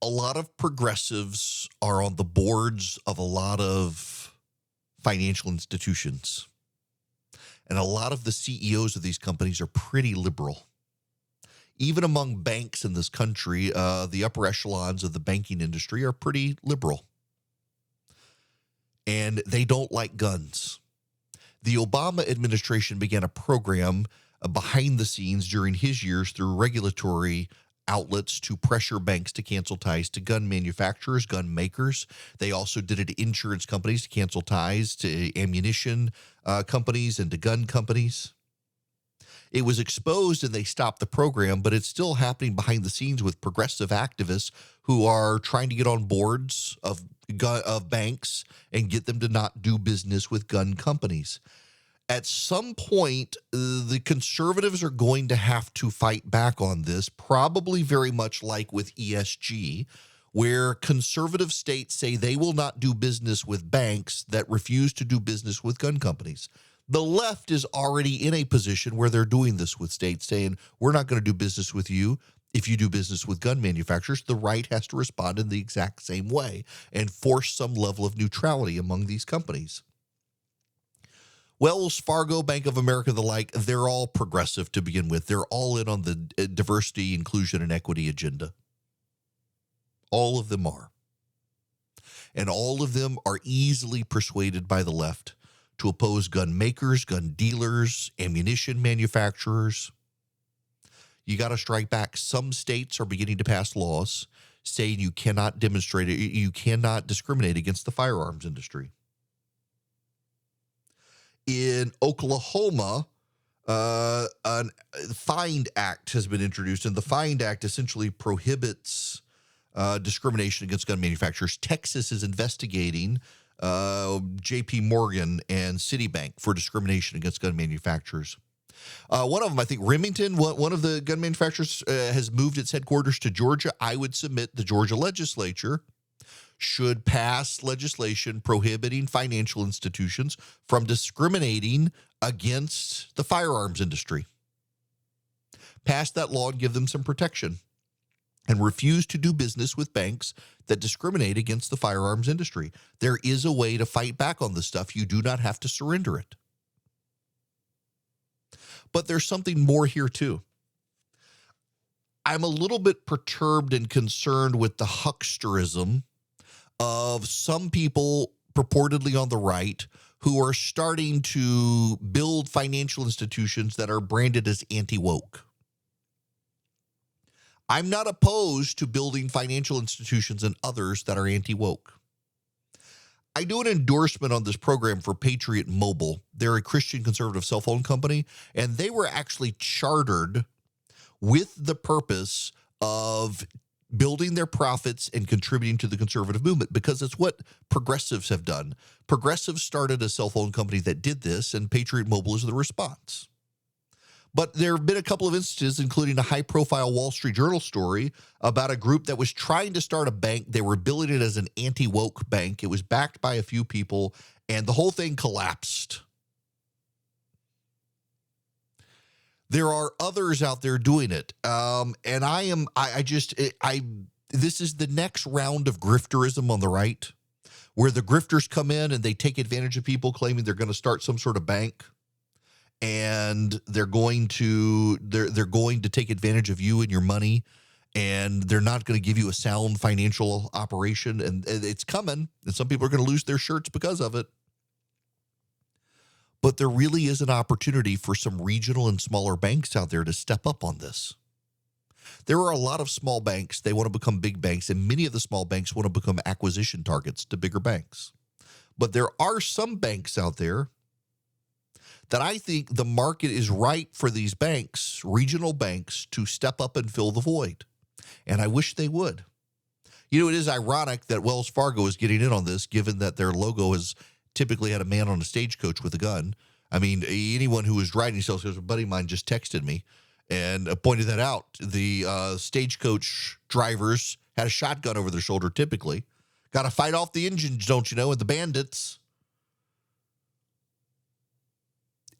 a lot of progressives are on the boards of a lot of financial institutions. And a lot of the CEOs of these companies are pretty liberal. Even among banks in this country, the upper echelons of the banking industry are pretty liberal. And they don't like guns. The Obama administration began a program behind the scenes during his years through regulatory outlets to pressure banks to cancel ties to gun manufacturers, gun makers. They also did it to insurance companies to cancel ties to ammunition companies and to gun companies. It was exposed and they stopped the program, but it's still happening behind the scenes with progressive activists who are trying to get on boards of banks and get them to not do business with gun companies. At some point, the conservatives are going to have to fight back on this, probably very much like with ESG, where conservative states say they will not do business with banks that refuse to do business with gun companies. The left is already in a position where they're doing this with states, saying, we're not going to do business with you if you do business with gun manufacturers. The right has to respond in the exact same way and force some level of neutrality among these companies. Wells Fargo, Bank of America, the like, they're all progressive to begin with. They're all in on the diversity, inclusion, and equity agenda. All of them are. And all of them are easily persuaded by the left to oppose gun makers, gun dealers, ammunition manufacturers. You got to strike back. Some states are beginning to pass laws saying you cannot discriminate against the firearms industry. In Oklahoma, a FIND Act has been introduced, and the FIND Act essentially prohibits discrimination against gun manufacturers. Texas is investigating J.P. Morgan and Citibank for discrimination against gun manufacturers. One of them, I think Remington, one of the gun manufacturers has moved its headquarters to Georgia. I would submit the Georgia legislature should pass legislation prohibiting financial institutions from discriminating against the firearms industry. Pass that law and give them some protection, and refuse to do business with banks that discriminate against the firearms industry. There is a way to fight back on this stuff. You do not have to surrender it. But there's something more here too. I'm a little bit perturbed and concerned with the hucksterism of some people purportedly on the right who are starting to build financial institutions that are branded as anti-woke. I'm not opposed to building financial institutions and others that are anti-woke. I do an endorsement on this program for Patriot Mobile. They're a Christian conservative cell phone company, and they were actually chartered with the purpose of building their profits and contributing to the conservative movement, because it's what progressives have done. Progressives started a cell phone company that did this, and Patriot Mobile is the response. But there have been a couple of instances, including a high-profile Wall Street Journal story about a group that was trying to start a bank. They were billing it as an anti-woke bank. It was backed by a few people, and the whole thing collapsed. There are others out there doing it, and this is the next round of grifterism on the right, where the grifters come in and they take advantage of people claiming they're going to start some sort of bank. And they're going to take advantage of you and your money, and they're not going to give you a sound financial operation, and it's coming, and some people are going to lose their shirts because of it. But there really is an opportunity for some regional and smaller banks out there to step up on this. There are a lot of small banks. They want to become big banks, and many of the small banks want to become acquisition targets to bigger banks. But there are some banks out there that I think the market is ripe for these banks, regional banks, to step up and fill the void. And I wish they would. You know, it is ironic that Wells Fargo is getting in on this, given that their logo has typically had a man on a stagecoach with a gun. I mean, anyone who was riding sales, a buddy of mine just texted me and pointed that out. The stagecoach drivers had a shotgun over their shoulder typically. Got to fight off the engines, don't you know, and the bandits.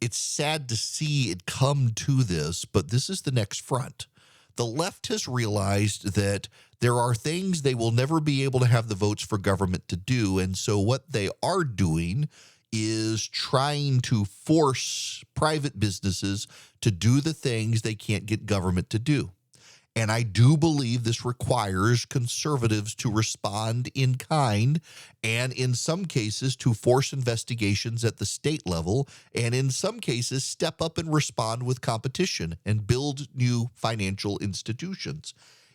It's sad to see it come to this, but this is the next front. The left has realized that there are things they will never be able to have the votes for government to do. And so what they are doing is trying to force private businesses to do the things they can't get government to do. And I do believe this requires conservatives to respond in kind and in some cases to force investigations at the state level and in some cases step up and respond with competition and build new financial institutions.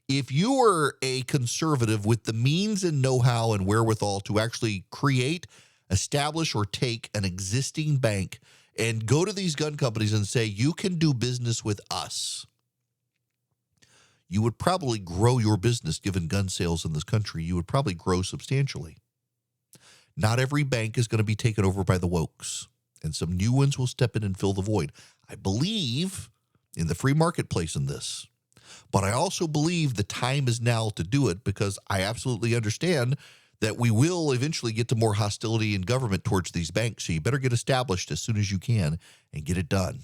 If you are a conservative with the means and know-how and wherewithal to actually create, establish, or take an existing bank and go to these gun companies and say, you can do business with us, you would probably grow your business. Given gun sales in this country, you would probably grow substantially. Not every bank is going to be taken over by the wokes, and some new ones will step in and fill the void. I believe in the free marketplace in this, but I also believe the time is now to do it because I absolutely understand that we will eventually get to more hostility in government towards these banks, so you better get established as soon as you can and get it done.